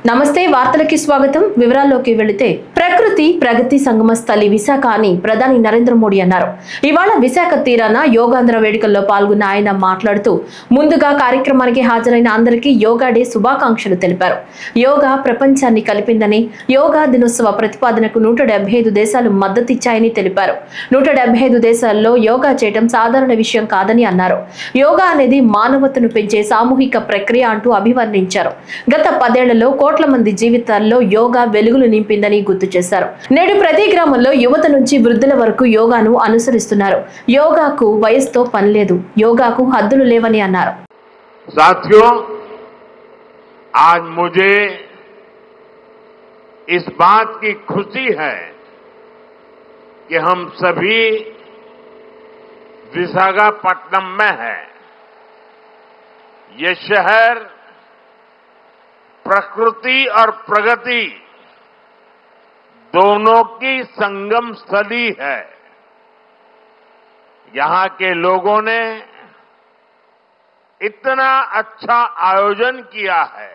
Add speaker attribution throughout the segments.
Speaker 1: నమస్తే వార్తలకి స్వాగతం వివరాల్లోకి వెళితే ప్రకృతి ప్రగతి సంగమ స్థలి విశాఖ అని ప్రధాని నరేంద్ర మోడీ అన్నారు. ఇవాళ విశాఖ తీరాన యోగాంధ్ర వేడుకల్లో పాల్గొన్న ఆయన మాట్లాడుతూ ముందుగా కార్యక్రమానికి హాజరైన అందరికీ యోగా డే శుభాకాంక్షలు తెలిపారు. యోగా ప్రపంచాన్ని కలిపిందని, యోగా దినోత్సవ ప్రతిపాదనకు 175 దేశాలు మద్దతిచ్చాయని తెలిపారు. 175 దేశాల్లో యోగా చేయడం సాధారణ విషయం కాదని అన్నారు. యోగా అనేది మానవతను పెంచే సామూహిక ప్రక్రియ అంటూ అభివర్ణించారు. గత 10 ఏళ్లలో కోట్ల మంది జీవితాల్లో యోగా వెలుగులు నింపిందని గుర్తు చేశారు. నేడు ప్రతి గ్రామంలో యువత నుంచి వృద్ధుల వరకు యోగాను అనుసరిస్తున్నారు. యోగాకు వయసుతో పని లేదు, యోగాకు హద్దులు లేవని అన్నారు.
Speaker 2: साथियों, आज मुझे इस बात की खुशी है कि हम सभी विशाखापट्टनम में हैं। ये शहर प्रकृति और प्रगति दोनों की संगम स्थली है। यहां के लोगों ने इतना अच्छा आयोजन किया है।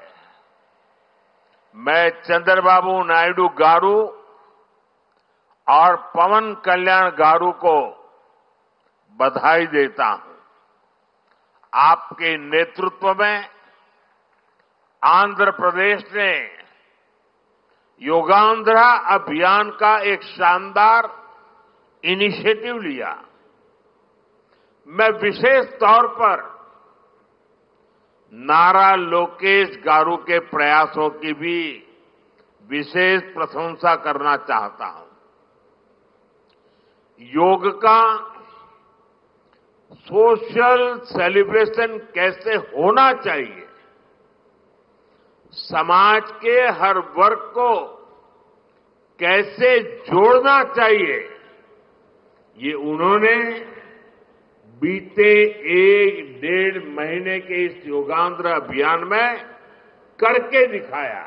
Speaker 2: मैं चंद्रबाबू नायडू गारू और पवन कल्याण गारू को बधाई देता हूं। आपके नेतृत्व में आंध्र प्रदेश ने योगांध्रा अभियान का एक शानदार इनिशिएटिव लिया। मैं विशेष तौर पर नारा लोकेश गारू के प्रयासों की भी विशेष प्रशंसा करना चाहता हूं। योग का सोशल सेलिब्रेशन कैसे होना चाहिए, समाज के हर वर्ग को कैसे जोड़ना चाहिए, ये उन्होंने बीते 1-1.5 महीने के इस योगांध्र अभियान में करके दिखाया।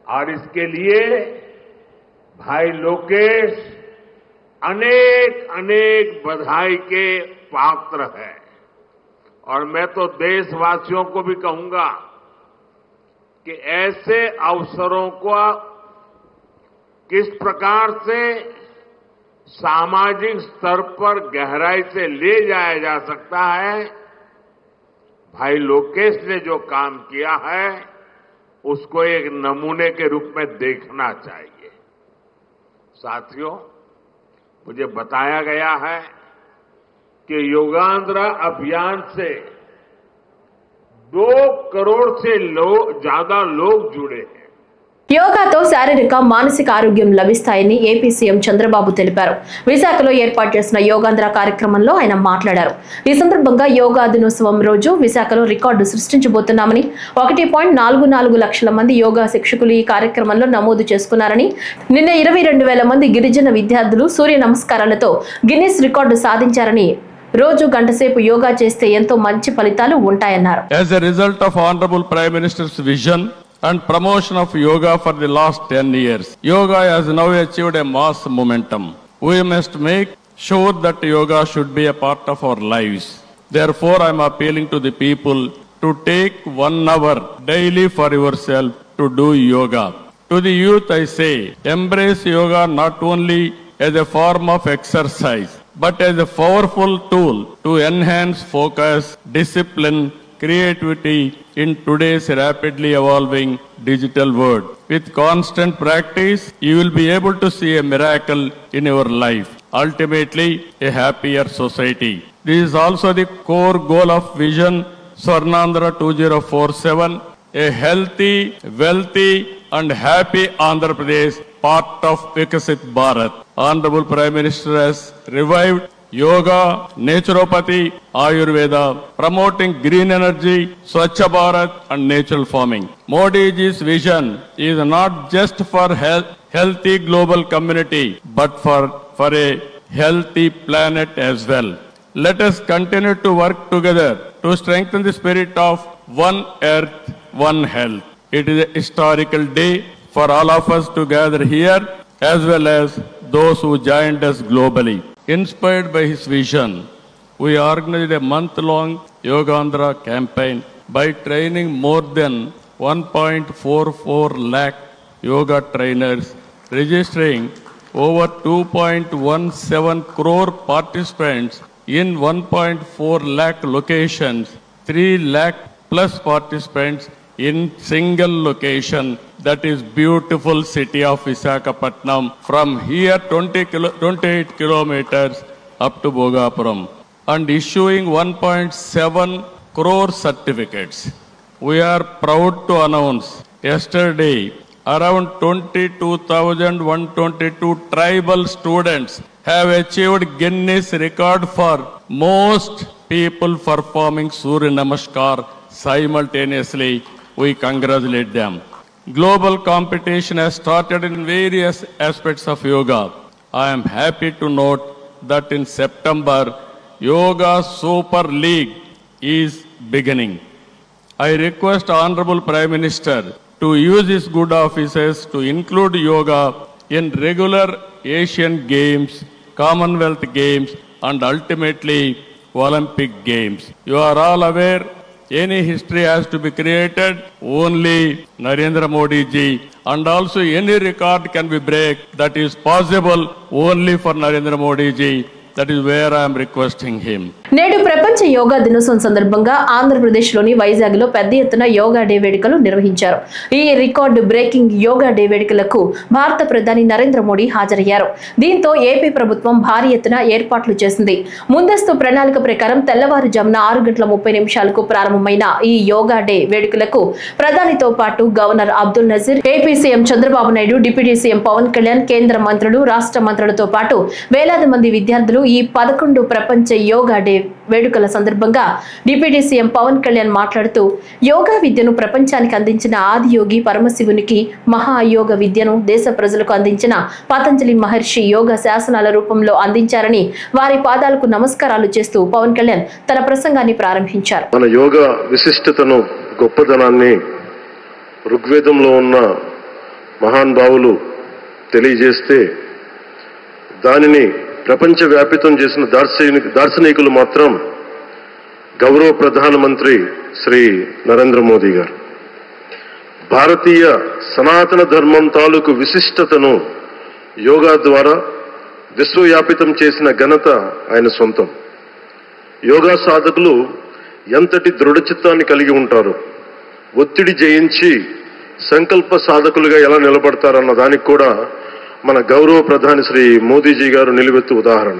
Speaker 2: और इसके लिए भाई लोकेश अनेक अनेक बधाई के पात्र है। और मैं तो देशवासियों को भी कहूंगा कि ऐसे अवसरों को किस प्रकार से सामाजिक स्तर पर गहराई से ले जाया जा सकता है, भाई लोकेश ने जो काम किया है उसको एक नमूने के रूप में देखना चाहिए। साथियों, मुझे बताया गया है कि योगांध्रा अभियान से 2 करोड़ से ज्यादा लोग जुड़े हैं।
Speaker 1: యోగాతో శారీరక మానసిక ఆరోగ్యం లభిస్తాయని ఏపీ సీఎం చంద్రబాబు తెలిపారు. విశాఖలో ఏర్పాటు చేసిన యోగాంధ్ర కార్యక్రమంలో ఆయన మాట్లాడారు. ఈ సందర్భంగా యోగా దినోత్సవం రోజు విశాఖలో రికార్డు సృష్టించబోతున్నామని, 1.44 లక్షల మంది యోగా శిక్షకులు ఈ కార్యక్రమంలో నమోదు చేసుకున్నారని, నిన్న 22,000 మంది గిరిజన విద్యార్థులు సూర్య నమస్కారాలతో గిన్నిస్ రికార్డు సాధించారని, రోజు గంటసేపు యోగా చేస్తే ఎంతో మంచి ఫలితాలు ఉంటాయన్నారు.
Speaker 3: As a result of Honorable Prime Minister's vision and promotion of yoga for the last 10 years, yoga has now achieved a mass momentum. We must make sure that yoga should be a part of our lives. Therefore, I am appealing to the people to take 1 hour daily for yourself to do yoga. To the youth I say, embrace yoga not only as a form of exercise, but as a powerful tool to enhance focus, discipline, creativity in today's rapidly evolving digital world. With constant practice, you will be able to see a miracle in your life. Ultimately, a happier society. This is also the core goal of Vision Swarnandhra 2047, a healthy, wealthy and happy Andhra Pradesh, part of Vikasit Bharat. Honorable Prime Minister has revived yoga, naturopathy, Ayurveda, promoting green energy, Swachha Bharat and natural farming. Modi ji's vision is not just for healthy global community, but for a healthy planet as well. Let us continue to work together to strengthen the spirit of one earth, one health. It is a historical day for all of us to gather here, as well as those who joined us globally. Inspired by his vision, we organized a month-long Yogaandhra campaign by training more than 1.44 lakh yoga trainers, registering over 2.17 crore participants in 1.4 lakh locations, 3 lakh plus participants in single location, that is beautiful city of Visakhapatnam. From here 28 kilometers up to Bhogapuram, and issuing 1.7 crore certificates. We are proud to announce yesterday around 22,122 tribal students have achieved Guinness record for most people performing Surya Namaskar simultaneously. We congratulate them. Global competition has started in various aspects of yoga. I am happy to note that in September, Yoga Super League is beginning. I request Honorable Prime Minister to use his good offices to include yoga in regular Asian Games, Commonwealth Games, and ultimately Olympic Games. You are all aware, any history has to be created only Narendra Modi ji, and also any record can be break that is possible only for Narendra Modi ji. That is where I am requesting him.
Speaker 1: నేడు ప్రపంచ యోగా దినోత్సవం సందర్భంగా ఆంధ్రప్రదేశ్లోని వైజాగ్లో పెద్ద ఎత్తున yoga day వేడుకలు నిర్వహించారు. ఈ రికార్డు బ్రేకింగ్ యోగా డే వేడుకలకు భారత ప్రధాని నరేంద్ర మోడీ హాజరయ్యారు. దీంతో ఏపీ ప్రభుత్వం భారీ ఎత్తున ఏర్పాట్లు చేసింది. ముందస్తు ప్రణాళిక ప్రకారం తెల్లవారుజామున 6:30 ప్రారంభమైన ఈ యోగా డే వేడుకలకు ప్రధానితో పాటు governor Abdul Nazeer, AP CM Chandrababu Naidu, deputy CM Pawan Kalyan, కేంద్ర మంత్రులు, రాష్ట్ర మంత్రులతో పాటు వేలాది మంది విద్యార్థులు ఈ 11 ప్రపంచ యోగా డే వేడుకల సందర్భంగా డిప్యూటీ సీఎం పవన్ కళ్యాణ్ మాట్లాడుతూ, యోగా విద్యను ప్రపంచానికి అందించిన ఆదియోగి పరమశివునికి, మహాయోగ విద్యను దేశ ప్రజలకు అందించిన పతంజలి మహర్షి యోగా శాసనాల రూపంలో అందించారని వారి పాదాలకు నమస్కారాలు చేస్తూ పవన్ కళ్యాణ్ తన ప్రసంగాన్ని ప్రారంభించారు.
Speaker 4: మన యోగా విశిష్టతను, గొప్పదనాన్ని ఋగ్వేదంలో ఉన్న మహానుభావులు తెలియజేస్తే దానిని ప్రపంచ వ్యాపితం చేసిన దార్శనికులు మాత్రం గౌరవ ప్రధానమంత్రి శ్రీ నరేంద్ర మోదీ గారు. భారతీయ సనాతన ధర్మం తాలూకు విశిష్టతను యోగా ద్వారా విశ్వవ్యాపితం చేసిన ఘనత ఆయన సొంతం. యోగా సాధకులు ఎంతటి దృఢచిత్తాన్ని కలిగి ఉంటారు, ఒత్తిడి జయించి సంకల్ప సాధకులుగా ఎలా నిలబడతారన్న దానికి కూడా మన గౌరవ ప్రధాని శ్రీ మోదీజీ గారు నిలువెత్తు ఉదాహరణ.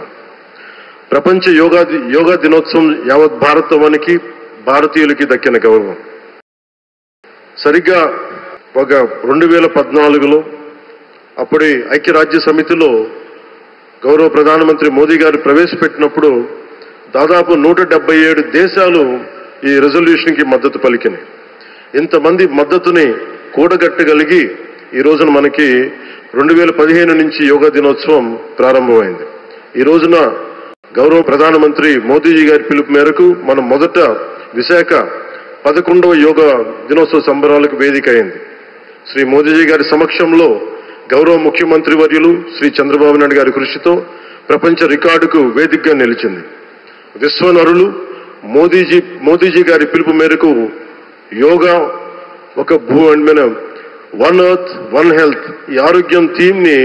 Speaker 4: ప్రపంచ యోగా దినోత్సవం యావత్ భారతవానికి, భారతీయులకి దక్కిన గౌరవం. సరిగ్గా ఒక 2014లో అప్పటి ఐక్యరాజ్య సమితిలో గౌరవ ప్రధానమంత్రి మోదీ గారు ప్రవేశపెట్టినప్పుడు దాదాపు 177 దేశాలు ఈ రెజల్యూషన్కి మద్దతు పలికినాయి. ఇంతమంది మద్దతుని కూడగట్టగలిగి ఈ రోజున మనకి 2015 నుంచి యోగా దినోత్సవం ప్రారంభమైంది. ఈ రోజున గౌరవ ప్రధానమంత్రి మోదీజీ గారి పిలుపు మేరకు మనం మొదట విశాఖ 11వ యోగా దినోత్సవ సంబరాలకు వేదిక అయింది. శ్రీ మోదీజీ గారి సమక్షంలో గౌరవ ముఖ్యమంత్రి వర్యులు శ్రీ చంద్రబాబు నాయుడు గారి కృషితో ప్రపంచ రికార్డుకు వేదికగా నిలిచింది. విశ్వనరులు మోదీజీ గారి పిలుపు మేరకు యోగా ఒక వన్ ఎర్త్ వన్ హెల్త్ ఈ ఆరోగ్యం థీమ్ ని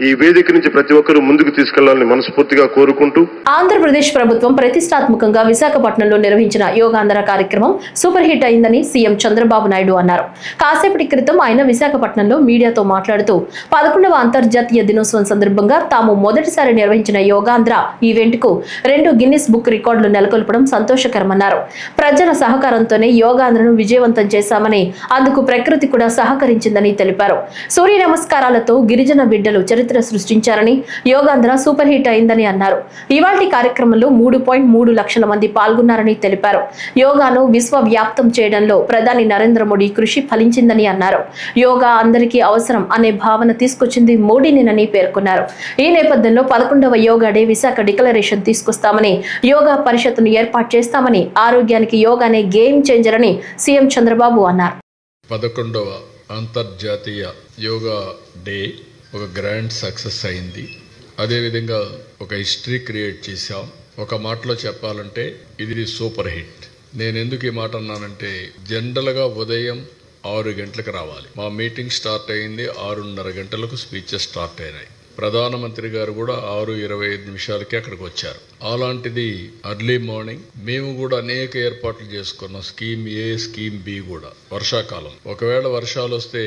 Speaker 4: ఈ వేదిక నుంచి ప్రతి ఒక్కరూ ముందుకు తీసుకెళ్లాలని మనస్ఫూర్తిగా కోరుకుంటూ,
Speaker 1: ఆంధ్రప్రదేశ్ ప్రభుత్వం ప్రతిష్టాత్మకంగా విశాఖపట్నంలో నిర్వహించిన యోగాంధ్ర కార్యక్రమం సూపర్ హిట్ అయిందని సీఎం చంద్రబాబు నాయుడు అన్నారు. కాసేపటి క్రితం ఆయన విశాఖపట్నంలో మీడియాతో మాట్లాడుతూ 11వ అంతర్జాతీయ దినోత్సవం సందర్భంగా తాము మొదటిసారి నిర్వహించిన యోగాంధ్ర ఈవెంట్ కు 2 గిన్నిస్ బుక్ రికార్డులు నెలకొల్పడం సంతోషకరమన్నారు. ప్రజల సహకారంతోనే యోగాంధ్రను విజయవంతం చేశామని, అందుకు ప్రకృతి కూడా సహకరించిందని తెలిపారు. సూర్య నమస్కారాలతో గిరిజన బిడ్డలు చరిత్ర సృష్టించారని, యోగాంధ్ర సూపర్ హిట్ అయిందని అన్నారు. ఇవాల్టి కార్యక్రమంలో 3.3 లక్షల మంది పాల్గొన్నారని తెలిపారు. యోగాను విశ్వవ్యాప్తం చేయడంలో ప్రధాని నరేంద్ర మోడీ కృషి ఫలించిందని అన్నారు. యోగా అందరికీ అవసరం అనే భావన తీసుకొచ్చింది మోడీనేనని పేర్కొన్నారు. ఈ నేపథ్యంలో 11వ యోగా డే విశాఖ డిక్లరేషన్ తీసుకొస్తామని, యోగా పరిషత్తును ఏర్పాటు చేస్తామని, ఆరోగ్యానికి యోగానే గేమ్ చేంజర్ అని సీఎం చంద్రబాబు అన్నారు.
Speaker 5: 11వ అంతర్జాతీయ యోగా డే ఒక గ్రాండ్ సక్సెస్ అయింది. అదేవిధంగా ఒక హిస్టరీ క్రియేట్ చేశాం. ఒక మాటలో చెప్పాలంటే ఇది సూపర్ హిట్. నేను ఎందుకు ఈ మాట అన్నానంటే, జనరల్గా ఉదయం 6 గంటలకు రావాలి. మా మీటింగ్ స్టార్ట్ అయింది 6:30 గంటలకు స్పీచెస్ స్టార్ట్ అయినాయి. ప్రధానమంత్రి గారు కూడా 6:25 అక్కడికి వచ్చారు. అలాంటిది ఎర్లీ మార్నింగ్ మేము కూడా అనేక ఏర్పాట్లు చేసుకున్నాం. స్కీమ్ ఏ, స్కీమ్ బి కూడా. వర్షాకాలం ఒకవేళ వర్షాలు వస్తే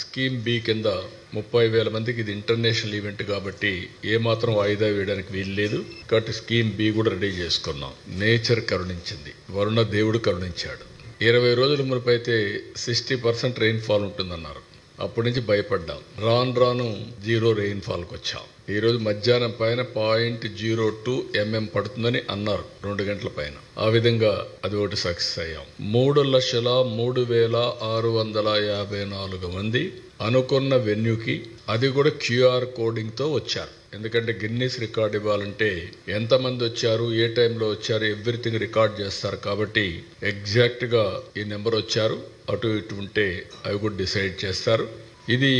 Speaker 5: స్కీమ్ బి కింద 30,000 మందికి ఇది ఇంటర్నేషనల్ ఈవెంట్ కాబట్టి ఏమాత్రం వాయిదా వేయడానికి వీల్లేదు. కాబట్టి స్కీమ్ బి కూడా రెడీ చేసుకున్నాం. నేచర్ కరుణించింది, వరుణ దేవుడు కరుణించాడు. 20 రోజుల మునుపైతే 60% రెయిన్ఫాల్ ఉంటుందన్నారు. అప్పటి నుంచి భయపడ్డాం. రాను 0 రెయిన్ఫాల్కి వచ్చాం. ఈ రోజు మధ్యాహ్నం పైన 0.02 mm పడుతుందని అన్నారు 2 గంటల పైన. ఆ విధంగా అది ఒకటి సక్సెస్ అయ్యాం. 3,03,654 మంది అనుకున్న వెన్యూకి, అది కూడా QR కోడింగ్ తో వచ్చారు. ఎందుకంటే గిన్నీస్ రికార్డ్ ఇవ్వాలంటే ఎంతమంది వచ్చారు, ఏ టైంలో వచ్చారు, ఎవ్రీథింగ్ రికార్డ్ చేస్తారు. కాబట్టి ఎగ్జాక్ట్ గా ఈ నెంబర్ వచ్చారు, అటు ఇటు ఉంటే అవి కూడా డిసైడ్ చేస్తారు. ఇది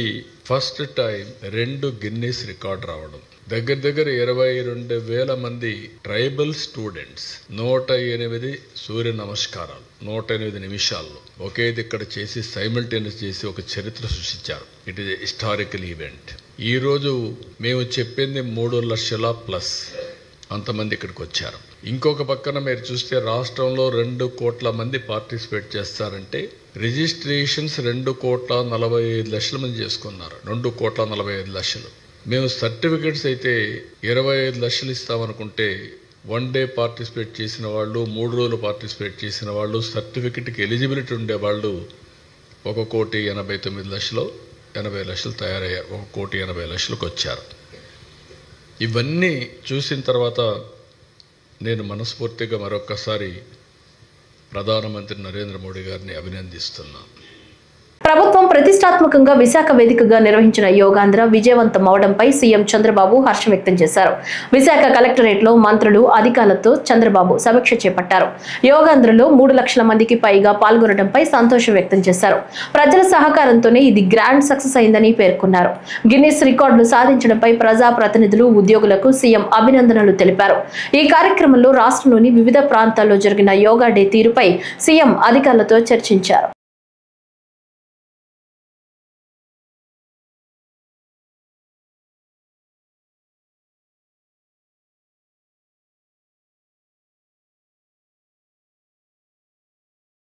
Speaker 5: ఫస్ట్ టైం 2 గిన్నీస్ రికార్డ్ రావడం. దగ్గర 22,000 మంది ట్రైబల్ స్టూడెంట్స్ 108 సూర్య నమస్కారాలు 108 నిమిషాల్లో ఒకేది ఇక్కడ చేసి సైమల్టేనియస్ చేసి ఒక చరిత్ర సృష్టించారు. It is historical event. ఈ రోజు మేము చెప్పింది 3 లక్షల ప్లస్ అంతమంది ఇక్కడికి వచ్చారు. ఇంకొక పక్కన మీరు చూస్తే రాష్ట్రంలో 2 కోట్ల మంది పార్టిసిపేట్ చేస్తారంటే రిజిస్ట్రేషన్స్ 2,45,00,000 మంది చేసుకున్నారు. 2,45,00,000. మేము సర్టిఫికెట్స్ అయితే 25 లక్షలు ఇస్తామనుకుంటే 1 డే పార్టిసిపేట్ చేసిన వాళ్ళు, 3 రోజులు పార్టిసిపేట్ చేసిన వాళ్ళు, సర్టిఫికెట్కి ఎలిజిబిలిటీ ఉండేవాళ్ళు 1,89,00,000, 80 లక్షలు తయారయ్యారు. 1,80,00,000కు వచ్చారు. ఇవన్నీ చూసిన తర్వాత నేను మనస్ఫూర్తిగా మరొక్కసారి ప్రధానమంత్రి నరేంద్ర మోడీ గారిని అభినందిస్తున్నాను.
Speaker 1: ప్రభుత్వం ప్రతిష్టాత్మకంగా విశాఖ వేదికగా నిర్వహించిన యోగాంధ్ర విజయవంతం అవడంపై సీఎం చంద్రబాబు హర్షం వ్యక్తం చేశారు. విశాఖ కలెక్టరేట్ లో మంత్రులు, అధికారులతో చంద్రబాబు సమీక్ష చేపట్టారు. యోగాంధ్రలో 3 లక్షల మందికి పైగా పాల్గొనడంపై సంతోషం వ్యక్తం చేశారు. ప్రజల సహకారంతోనే ఇది గ్రాండ్ సక్సెస్ అయిందని పేర్కొన్నారు. గిన్నిస్ రికార్డులు సాధించడంపై ప్రజా ప్రతినిధులు, ఉద్యోగులకు సీఎం అభినందనలు తెలిపారు. ఈ కార్యక్రమంలో రాష్ట్రంలోని వివిధ ప్రాంతాల్లో జరిగిన యోగా డే తీరుపై సీఎం అధికారులతో చర్చించారు.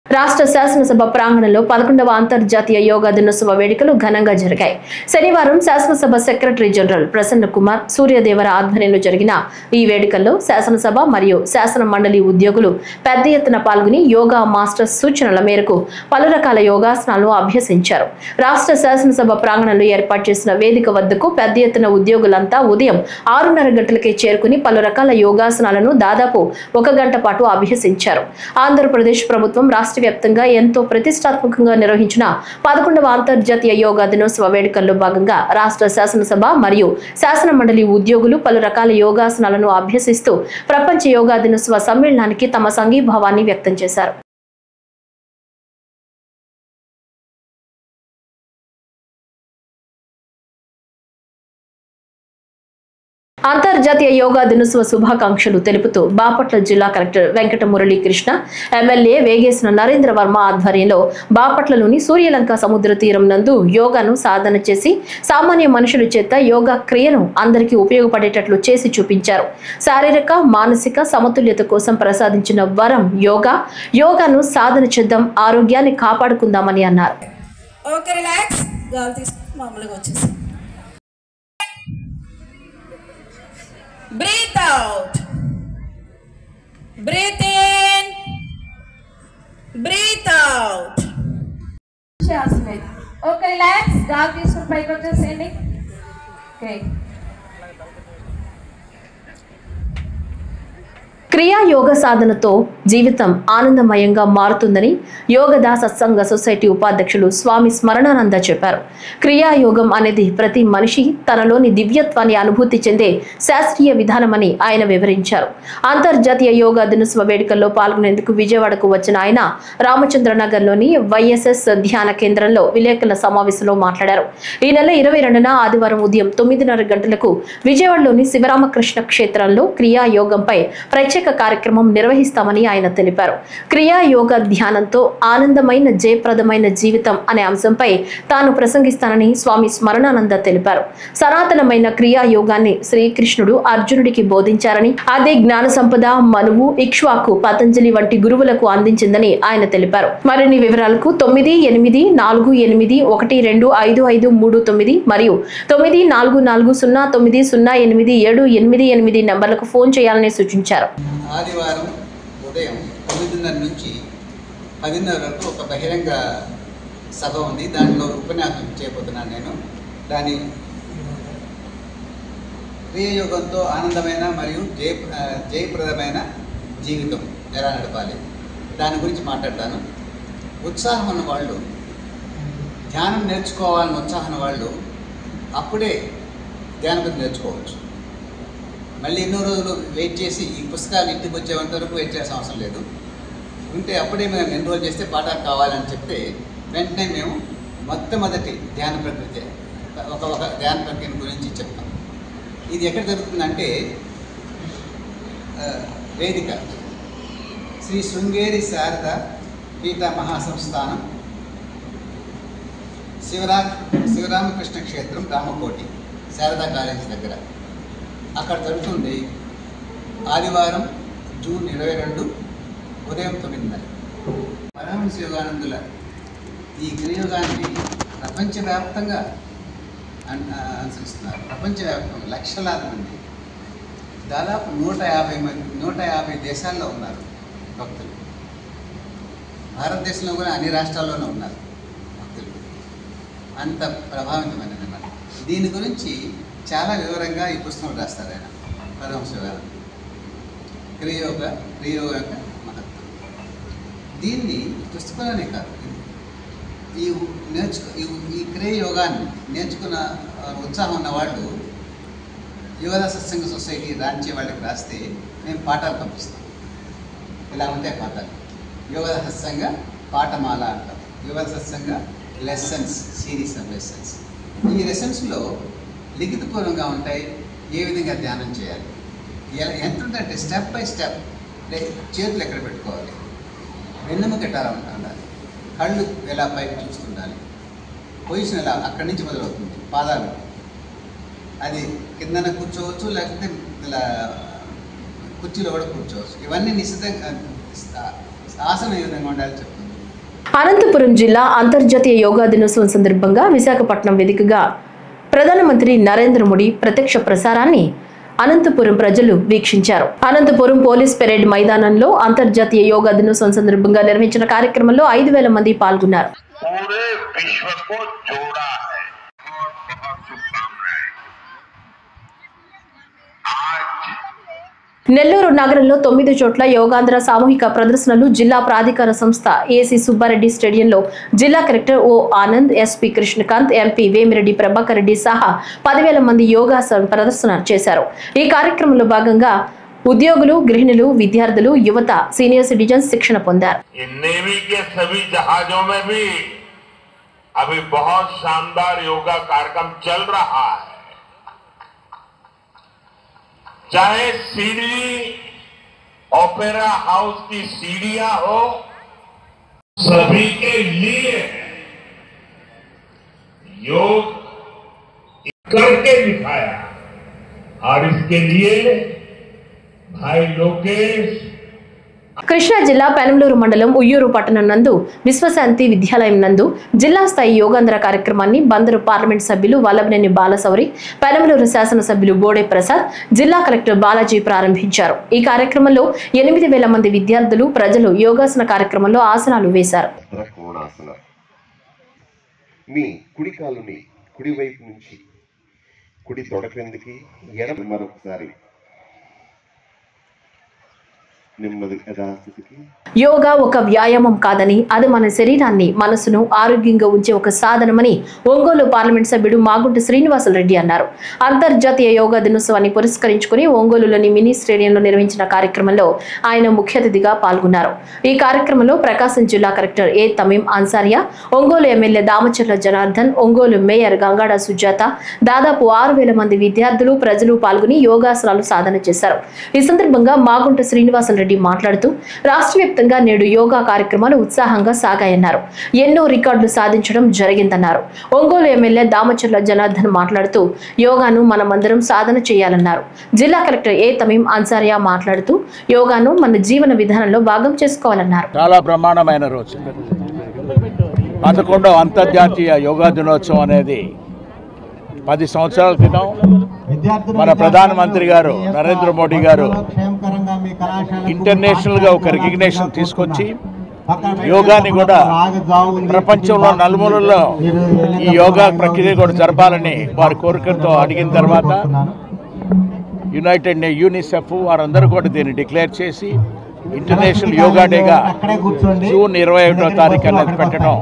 Speaker 1: రాష్ట్ర శాసనసభ ప్రాంగణంలో 11వ అంతర్జాతీయ యోగా దినోత్సవ వేడుకలు ఘనంగా జరిగాయి. శనివారం శాసనసభ సెక్రటరీ జనరల్ ప్రసన్న కుమార్ సూర్యదేవర ఆధ్వర్యంలో జరిగిన ఈ వేడుకల్లో శాసనసభ మరియు శాసన మండలి ఉద్యోగులు పెద్ద ఎత్తున పాల్గొని యోగా మాస్టర్స్ సూచనల మేరకు పలు రకాల యోగాసనాలను అభ్యసించారు. రాష్ట్ర శాసనసభ ప్రాంగణంలో ఏర్పాటు చేసిన వేదిక వద్దకు పెద్ద ఎత్తున ఉద్యోగులంతా ఉదయం 6:30 గంటలకే చేరుకుని పలు రకాల యోగాసనాలను దాదాపు 1 గంట పాటు అభ్యసించారు. ఆంధ్రప్రదేశ్ ప్రభుత్వం రాష్ట్ర వ్యాప్తంగా ఎంతో ప్రతిష్టాత్మకంగా నిర్వహించిన 11వ అంతర్జాతీయ యోగా దినోత్సవ వేడుకల్లో భాగంగా రాష్ట్ర శాసనసభ మరియు శాసన మండలి ఉద్యోగులు పలు రకాల యోగాసనాలను అభ్యసిస్తూ ప్రపంచ యోగా దినోత్సవ సమ్మేళనానికి తమ సంఘీభావాన్ని వ్యక్తం చేశారు. అంతర్జాతీయ యోగా దినోత్సవ శుభాకాంక్షలు తెలుపుతూ బాపట్ల జిల్లా కలెక్టర్ వెంకట మురళీకృష్ణ, ఎమ్మెల్యే వేగేసిన నరేంద్ర వర్మ ఆధ్వర్యంలో బాపట్లలోని సూర్యలంక సముద్ర తీరం నందు యోగాను సాధన చేసి సామాన్య మనుషుల చేత యోగా క్రియను అందరికీ ఉపయోగపడేటట్లు చేసి చూపించారు. శారీరక, మానసిక సమతుల్యత కోసం ప్రసాదించిన వరం యోగా. యోగాను సాధన చేద్దాం, ఆరోగ్యాన్ని కాపాడుకుందామని అన్నారు.
Speaker 6: Breathe out. Breathe in. Breathe out. Okay, relax. Gaal తీసుకుని పైకి వచ్చేసేయండి. Okay.
Speaker 1: క్రియా యోగ సాధనతో జీవితం ఆనందమయంగా మారుతుందని యోగదా సత్సంగ సొసైటీ ఉపాధ్యక్షులు స్వామి స్మరణానంద చెప్పారు. క్రియాయోగం అనేది ప్రతి మనిషి తనలోని దివ్యత్వాన్ని అనుభూతి చెందే శాస్త్రీయ విధానమని ఆయన వివరించారు. అంతర్జాతీయ యోగా దినోత్సవ వేడుకల్లో పాల్గొనేందుకు విజయవాడకు వచ్చిన ఆయన రామచంద్రనగర్లోని వైఎస్ఎస్ ధ్యాన కేంద్రంలో విలేకరుల సమావేశంలో మాట్లాడారు. ఈ నెల 22న ఆదివారం ఉదయం 9:30 గంటలకు విజయవాడలోని శివరామకృష్ణ క్షేత్రంలో క్రియాయోగంపై ప్రత్యేక ప్రత్యేక కార్యక్రమం నిర్వహిస్తామని ఆయన తెలిపారు. క్రియా యోగ ధ్యానంతో ఆనందమైన జయప్రదమైన జీవితం అనే అంశంపై తాను ప్రసంగిస్తానని స్వామి స్మరణానంద తెలిపారు. సనాతనమైన క్రియా యోగాన్ని శ్రీకృష్ణుడు అర్జునుడికి బోధించారని, అదే జ్ఞాన సంపద మనువు, ఇక్ష్వాకు, పతంజలి వంటి గురువులకు అందించిందని ఆయన తెలిపారు. మరిన్ని వివరాలకు 9848125539 మరియు 9440090888 నంబర్లకు ఫోన్ చేయాలని సూచించారు.
Speaker 7: ఆదివారం ఉదయం 9:30 నుంచి 10:30 వరకు ఒక బహిరంగ సభ ఉంది. దాంట్లో ఉపన్యాసం చేయబోతున్నాను నేను. దాని క్రియాయోగంతో ఆనందమైన మరియు జయప్రదమైన జీవితం ఎలా నడపాలి దాని గురించి మాట్లాడతాను. ఉత్సాహం ఉన్న వాళ్ళు, ధ్యానం నేర్చుకోవాలని ఉత్సాహం వాళ్ళు అప్పుడే ధ్యానం నేర్చుకోవచ్చు. మళ్ళీ ఎన్నో రోజులు వెయిట్ చేసి ఈ పుస్తకాలు ఇంటికి వచ్చేంత వరకు వెయిట్ చేయాల్సిన అవసరం లేదు. ఉంటే అప్పుడే మేము ఎన్రోల్ చేస్తే పాఠాలు కావాలని చెప్తే వెంటనే మేము మొట్టమొదటి ధ్యాన ప్రక్రియ ఒక ధ్యాన ప్రక్రియ గురించి చెప్తాం. ఇది ఎక్కడ జరుగుతుందంటే వేదిక శ్రీ శృంగేరి శారద పీఠ మహాసంస్థానం, శివరామకృష్ణ క్షేత్రం, రామకోటి, శారదా కాలేజీ దగ్గర. అక్కడ జరుగుతుంది. ఆదివారం జూన్ 22 ఉదయం 9:30. పరమహంస యోగానందుల ఈ క్రియోగాన్ని ప్రపంచవ్యాప్తంగా అనుసరిస్తున్నారు. ప్రపంచవ్యాప్తంగా లక్షలాది మంది, దాదాపు 150 దేశాల్లో ఉన్నారు భక్తులు. భారతదేశంలో కూడా అన్ని రాష్ట్రాల్లోనూ ఉన్నారు భక్తులు. అంత ప్రభావితమైనది అన్నమాట. దీని గురించి చాలా వివరంగా ఈ పుస్తకం రాస్తారు ఆయన, పరమహంస యోగానంద. క్రియోగ యొక్క మహత్వం. దీన్ని పుస్తకంలోనే కాదు, ఈ క్రియ యోగాన్ని నేర్చుకున్న ఉత్సాహం ఉన్న వాళ్ళు యోగా సత్సంగ సొసైటీ రాంచే వాళ్ళకి రాస్తే మేము పాఠాలు పంపిస్తాం. ఇలా ఉంటాయి పాఠాలు. యోగా సత్సంగ పాఠమాల అంటాం. యోగా సత్సంగ లెసన్స్, సిరీస్ ఆఫ్ లెసన్స్. ఈ లెసన్స్లో లిఖితపూర్వంగా ఉంటాయి. ఏ విధంగా ధ్యానం చేయాలి, ఎంత ఉందంటే స్టెప్ బై స్టెప్. చేతులు ఎక్కడ పెట్టుకోవాలి, వెన్నెముక ఎట్లా ఉండాలి, కళ్ళు ఎలా పైకి చూస్తుండాలి, పొజిషన్ ఎలా అక్కడి నుంచి మొదలవుతుంది, పాదాలు అది కిందన కూర్చోవచ్చు, లేకపోతే ఇలా కుర్చీలో కూడా కూర్చోవచ్చు. ఇవన్నీ నిశ్చితంగా ఆసనం ఏ విధంగా ఉండాలి చెప్తుంది.
Speaker 1: అనంతపురం జిల్లా అంతర్జాతీయ యోగా దినోత్సవం సందర్భంగా విశాఖపట్నం వేదికగా ప్రధానమంత్రి నరేంద్ర మోడీ ప్రత్యక్ష ప్రసారాన్ని అనంతపురం ప్రజలు వీక్షించారు. అనంతపురం పోలీస్ పెరేడ్ మైదానంలో అంతర్జాతీయ యోగా దినోత్సవం సందర్భంగా నిర్వహించిన కార్యక్రమంలో 5,000 మంది పాల్గొన్నారు. నెల్లూరు నగరంలో 9 చోట్ల యోగాంధ్ర సామూహిక ప్రదర్శనలు జిల్లా ప్రాధికార సంస్థ ఏసీ సుబ్బారెడ్డి స్టేడియంలో జిల్లా కలెక్టర్ ఓ ఆనంద్, ఎస్పీ కృష్ణకాంత్, ఎంపీ వేమిరెడ్డి ప్రభాకర్ రెడ్డి సహా 10,000 మంది యోగాసన ప్రదర్శన చేశారు. ఈ కార్యక్రమంలో భాగంగా ఉద్యోగులు, గృహిణులు, విద్యార్థులు, యువత, సీనియర్ సిటిజన్స్ శిక్షణ పొందారు.
Speaker 2: चाहे सीढ़ी ओपेरा हाउस की सीढ़ियां हो, सभी के लिए योग करके दिखाया। और इसके लिए भाई लोकेश
Speaker 1: కృష్ణా జిల్లా పెనంలూరు మండలం ఉయ్యూరు పట్టణం నందు విశ్వశాంతి విద్యాలయం నందు జిల్లా స్థాయి యోగాంధ్ర కార్యక్రమాన్ని బందరు పార్లమెంట్ సభ్యులు వల్లభనేని బాలశౌరి, పెనంలూరు శాసనసభ్యులు బోడే ప్రసాద్, జిల్లా కలెక్టర్ బాలాజీ ప్రారంభించారు. ఈ కార్యక్రమంలో 8,000 మంది విద్యార్థులు, ప్రజలు యోగాసన కార్యక్రమంలో ఆసనాలు వేశారు.
Speaker 8: మీ కుడి కాలుని కుడి వైపు నుంచి కుడి తొడ క్రిందికి ఎడమ మరొకసారి నెమ్మది యథాస్థితికి.
Speaker 1: యోగా ఒక వ్యాయామం కాదని, అది మన శరీరాన్ని మనసును ఆరోగ్యంగా ఉంచే ఒక సాధనమని ఒంగోలు పార్లమెంట్ సభ్యుడు మాగుంట శ్రీనివాసరెడ్డి అన్నారు. అంతర్జాతీయ యోగా దినోత్సవాన్ని పురస్కరించుకుని ఒంగోలులోని మినీ స్టేడియంలో నిర్వహించిన కార్యక్రమంలో ఆయన ముఖ్య అతిథిగా పాల్గొన్నారు. ఈ కార్యక్రమంలో ప్రకాశం జిల్లా కలెక్టర్ ఏ తమీం అన్సారియా, ఒంగోలు ఎమ్మెల్యే దామచర్ల జనార్దన్, ఒంగోలు మేయర్ గంగాడ సుజాత, దాదాపు 6,000 మంది విద్యార్థులు, ప్రజలు పాల్గొని యోగాసనాలు సాధన చేశారు. ఈ సందర్భంగా మాగుంట శ్రీనివాసరెడ్డి మాట్లాడుతూ రాష్ట్ర వ్యాప్తంగా నేడు యోగా కార్యక్రమాలు ఉత్సాహంగా సాగాయన్నారు. ఎన్నో రికార్డులు సాధించడం జరిగిందన్నారు. ఒంగోలు ఎమ్మెల్యే దామచర్ల జనార్దన్ మాట్లాడుతూ యోగాను మనమందరం సాధన చేయాలన్నారు. జిల్లా కలెక్టర్ ఏ తమీం అన్సారియా మాట్లాడుతూ యోగాను మన జీవన విధానంలో భాగం చేసుకోవాలన్నారు.
Speaker 9: చాలా బ్రహ్మాండమైన రోజు 11వ అంతర్జాతీయ యోగా దినోత్సవం అనేది 10 సంవత్సరాల క్రితం మన ప్రధానమంత్రి గారు నరేంద్ర మోడీ గారు ఇంటర్నేషనల్గా ఒక రికగ్నేషన్ తీసుకొచ్చి యోగాని కూడా ప్రపంచంలో నలుమూలల్లో ఈ యోగా ప్రక్రియ కూడా జరపాలని వారి కోరికలతో అడిగిన తర్వాత యూనిసెఫ్ వారందరూ కూడా దీన్ని డిక్లేర్ చేసి ఇంటర్నేషనల్ యోగా డేగా జూన్ 21వ తారీఖు అనేది పెట్టడం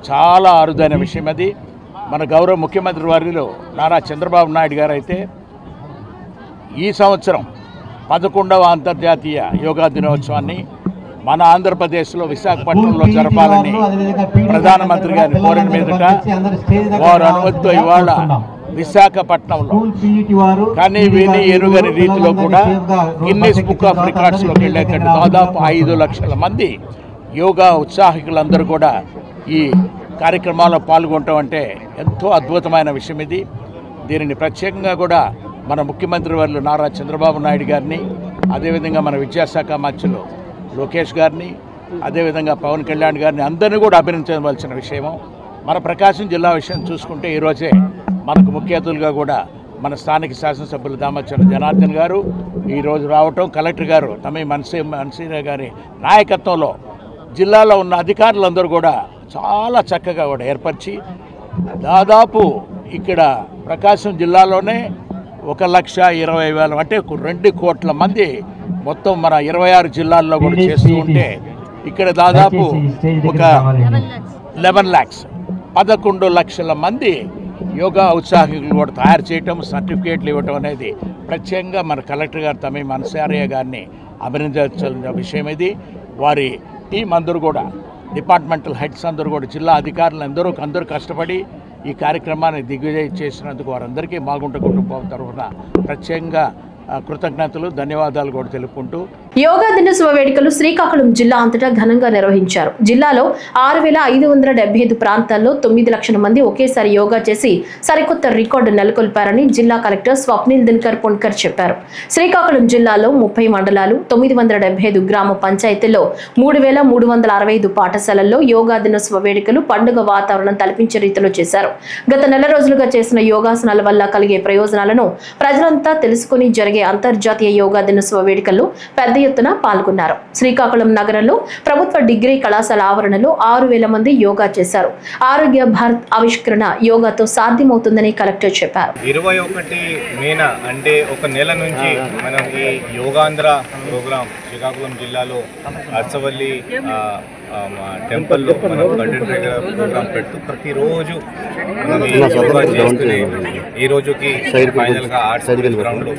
Speaker 9: చాలా అరుదైన విషయం. అది మన గౌరవ ముఖ్యమంత్రి వర్యులు నారా చంద్రబాబు నాయుడు గారు అయితే ఈ సంవత్సరం 11వ అంతర్జాతీయ యోగా దినోత్సవాన్ని మన ఆంధ్రప్రదేశ్లో విశాఖపట్నంలో జరపాలని ప్రధానమంత్రి గారిని కోరిన మీదట వారు అనుమతితో ఇవాళ విశాఖపట్నంలో కానీ విని ఎరుగని రీతిలో కూడా గిన్నిస్ బుక్ ఆఫ్ రికార్డ్స్లోకి వెళ్ళేటట్టు దాదాపు 5 లక్షల మంది యోగా ఉత్సాహికులందరూ కూడా ఈ కార్యక్రమాల్లో పాల్గొనటం అంటే ఎంతో అద్భుతమైన విషయం. ఇది దీనిని ప్రత్యేకంగా కూడా మన ముఖ్యమంత్రి వర్యులు నారా చంద్రబాబు నాయుడు గారిని, అదేవిధంగా మన విద్యాశాఖ మంత్రులు లోకేష్ గారిని, అదేవిధంగా పవన్ కళ్యాణ్ గారిని అందరినీ కూడా అభినందించవలసిన విషయము. మన ప్రకాశం జిల్లా విషయం చూసుకుంటే ఈరోజే మనకు ముఖ్య అతిథులుగా కూడా మన స్థానిక శాసనసభ్యులు దామచర్ల జనార్దన్ గారు ఈరోజు రావటం, కలెక్టర్ గారు తమీం అన్సారియా గారి నాయకత్వంలో జిల్లాలో ఉన్న అధికారులందరూ కూడా చాలా చక్కగా కూడా ఏర్పరిచి దాదాపు ఇక్కడ ప్రకాశం జిల్లాలోనే 1,20,000 అంటే 2 కోట్ల మంది మొత్తం మన 26 జిల్లాల్లో కూడా చేస్తూ ఉంటే ఇక్కడ దాదాపు ఒక 11 lakhs 11 లక్షల మంది యోగా ఉత్సాహికులు కూడా తయారు చేయటం, సర్టిఫికేట్లు ఇవ్వటం అనేది ప్రత్యేకంగా మన కలెక్టర్ గారు తమీం అన్సారియా గారిని అభినందించాల్సిన విషయం. ఇది వారి టీం అందరూ కూడా డిపార్ట్మెంటల్ హెడ్స్ అందరూ కూడా జిల్లా అధికారులు అందరూ కష్టపడి ఈ కార్యక్రమాన్ని దిగ్విజయం చేసినందుకు వారందరికీ మాగుంట కుటుంబం తరఫున ప్రత్యేకంగా కృతజ్ఞతలు, ధన్యవాదాలు కూడా తెలుపుకుంటూ
Speaker 1: యోగా దినోత్సవ వేడుకలు శ్రీకాకుళం జిల్లా అంతటా ఘనంగా నిర్వహించారు. జిల్లాలో 6,575 ప్రాంతాల్లో 9 లక్షల మంది ఒకేసారి యోగా చేసి సరికొత్త రికార్డు నెలకొల్పారని జిల్లా కలెక్టర్ స్వప్నిల్ దినకర్ పొన్కర్ చెప్పారు. శ్రీకాకుళం జిల్లాలో 30 మండలాలు, 975 గ్రామ పంచాయతీల్లో 3,365 పాఠశాలల్లో యోగా దినోత్సవ వేడుకలు పండుగ వాతావరణం తలపించే రీతిలో చేశారు. గత నెల రోజులుగా చేసిన యోగాసనాల వల్ల కలిగే ప్రయోజనాలను ప్రజలంతా తెలుసుకుని జరిగే అంతర్జాతీయ యోగా దినోత్సవ వేడుకల్లో పెద్ద ఎత్తున పాల్గొన్నారు. శ్రీకాకుళం నగరంలో ప్రభుత్వ డిగ్రీ కళాశాల ఆవరణలో 6,000 మంది యోగా చేశారు. ఆరోగ్య భారత్ ఆవిష్కరణ యోగాతో సాధ్యమవుతుందని కలెక్టర్ చెప్పారు.
Speaker 10: 21 మేన అంటే ఒక నెల నుంచి మనం ఈ యోగాంధ్ర ప్రోగ్రాం శ్రీకాకుళం జిల్లాలో అర్సవల్లి టెంపుల్లో మనం కంటెంట్ ప్రోగ్రాం పెడుతూ ప్రతిరోజు మనం యోగా చేస్తూనే ఈ రోజుకి ఫైనల్గా ఆర్ట్స్ గ్రౌండ్లో